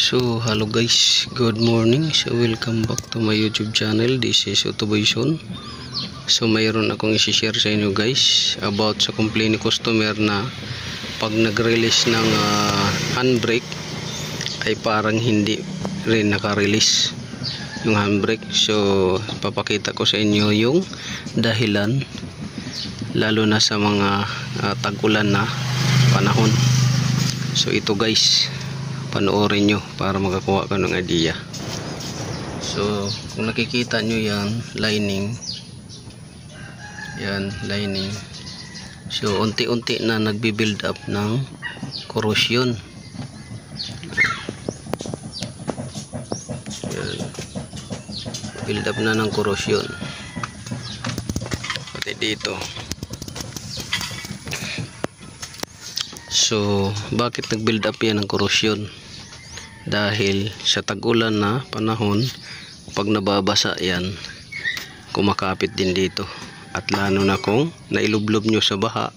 So hello guys, good morning. So welcome back to my YouTube channel. This is Autoboyson. So mayroon akong i-share sa inyo guys about sa complaint ni customer na pag nag-release ng handbrake ay parang hindi rin naka-release yung handbrake. So papakita ko sa inyo yung dahilan, lalo na sa mga tag-ulan na panahon. So ito guys, panoorin nyo para makakuha ka ng idea. So kung nakikita nyo yan, lining yan, lining. So unti-unti na nagbi-build up ng corrosion. Yan, build up na ng corrosion pati dito. So bakit nag-build up yan ng corrosion? Dahil sa tag-ulan na panahon, pag nababasa yan, kumakapit din dito. At lalo na kung nailublob nyo sa baha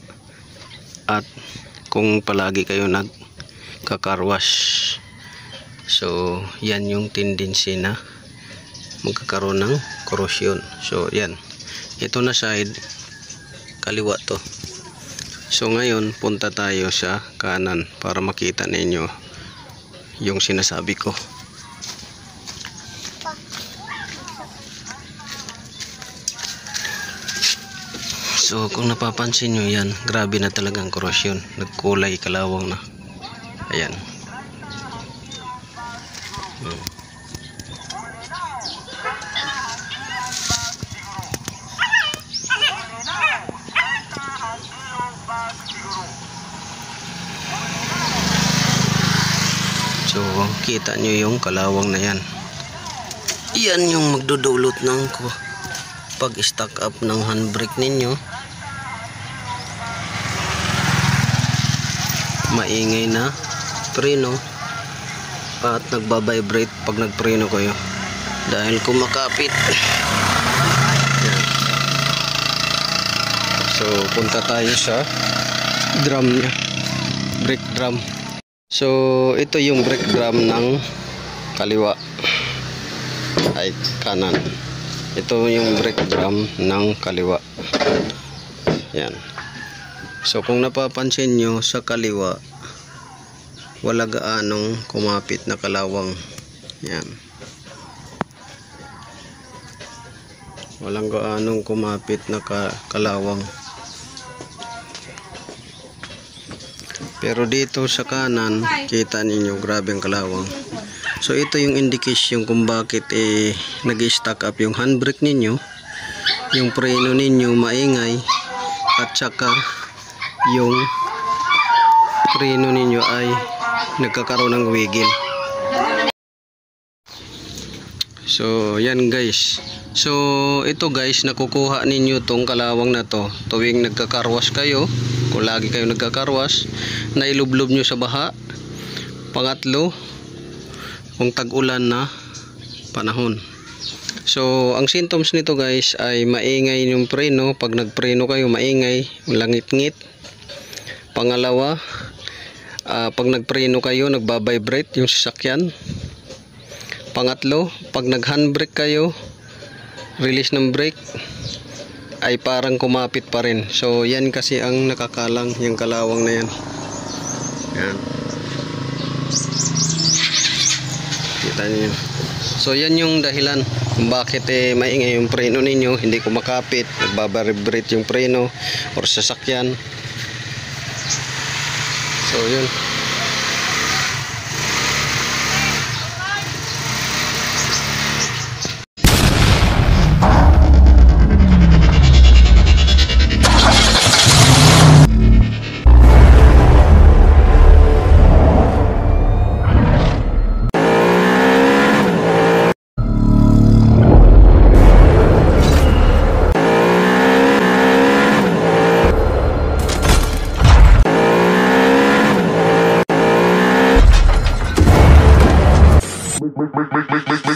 at kung palagi kayo nagkakarwash. So yan yung tendency na magkakaroon ng corrosion. So yan, ito na side, kaliwa to. So ngayon punta tayo sa kanan para makita ninyo yung sinasabi ko. So kung napapansin nyo yan, grabe na talaga ang corrosion. Nagkulay kalawang na. Ayan. So kita nyo yung kalawang na yan. Yan yung magdudulot ng pag stack up ng handbrake ninyo. Maingay na preno at nagbabibrate pag nagpreno kayo dahil kumakapit. Yan. So punta tayo sa drum nya, brake drum. So ito yung brake drum ng kaliwa ay kanan. Ito yung brake drum ng kaliwa. Yan. So kung napapansin nyo sa kaliwa, wala gaanong kumapit na kalawang. Yan. Walang gaanong kumapit na kalawang. Pero dito sa kanan, kita ninyo grabe ang kalawang. So ito yung indication kung bakit nag-stack up yung handbrake ninyo, yung preno ninyo maingay, at saka yung preno ninyo ay nagkakaroon ng wiggle. So yan guys. So ito guys, nakukuha ninyo tong kalawang na to tuwing nagkakarwas kayo. Kung lagi kayo nagkakarwas, nailublob nyo sa baha. Pangatlo, kung tag-ulan na panahon. So ang symptoms nito guys ay maingay yung preno. Pag nagpreno kayo, maingay, langit-ngit. Pangalawa, pag nagpreno kayo, nagbabibrate yung sasakyan. Pangatlo, pag nag-handbrake kayo, release ng brake, ay parang kumapit pa rin. So yan kasi ang nakakalang, yung kalawang na yan. Yan. Kita niyo. So yan yung dahilan kung bakit maingay yung preno ninyo, hindi kumakapit, nagbabibrate yung preno or sasakyan. So yun.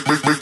Make